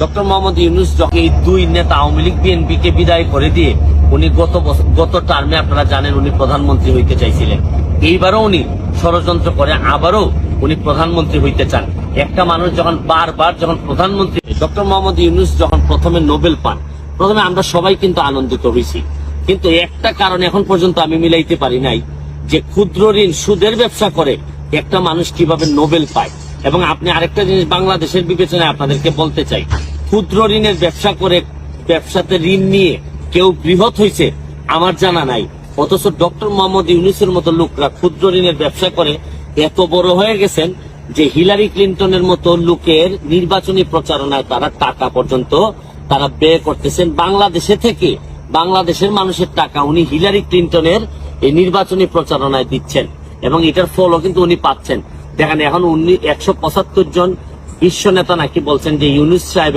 Doctor Mohammad Yunus যখন এই দুই নেতা আওয়ামী লীগ বিএনপি কে বিদায় করে দিয়ে উনি গত টার্মে আপনারা জানেন উনি প্রধানমন্ত্রী হইতে চাইছিলেন। এইবারও উনি ষড়যন্ত্র করে আবারও উনি প্রধানমন্ত্রী হইতে চান। একটা মানুষ যখন বারবার যখন প্রধানমন্ত্রী, ডক্টর মোহাম্মদ ইউনূস যখন প্রথমে নোবেল পান, প্রথমে আমরা সবাই কিন্তু আনন্দিত হয়েছি, কিন্তু একটা কারণ এখন পর্যন্ত আমি মিলাইতে পারি নাই যে ক্ষুদ্র ঋণ সুদের ব্যবসা করে একটা মানুষ কিভাবে নোবেল পায়। এবং আপনি আরেকটা জিনিস বাংলাদেশের বিবেচনায় আপনাদেরকে বলতে চাই, ক্ষুদ্র ঋণের ব্যবসা করে ব্যবসাতে ঋণ নিয়ে কেউ বৃহৎ হয়েছে আমার জানা নাই, অথচ ডক্টর মোহাম্মদ ইউনূসের মতো লোকরা ক্ষুদ্র ঋণের ব্যবসা করে এত বড় হয়ে গেছেন যে হিলারি ক্লিন্টনের মতো লোকের নির্বাচনী প্রচারণায় তারা টাকা পর্যন্ত তারা ব্যয় করতেছেন বাংলাদেশে থেকে। বাংলাদেশের মানুষের টাকা উনি হিলারি ক্লিন্টনের এই নির্বাচনী প্রচারণায় দিচ্ছেন এবং এটার ফলও কিন্তু উনি পাচ্ছেন। দেখেন এখন উনি 175 জন বিশ্ব নেতা নাকি বলছেন যে ইউনূস সাহেব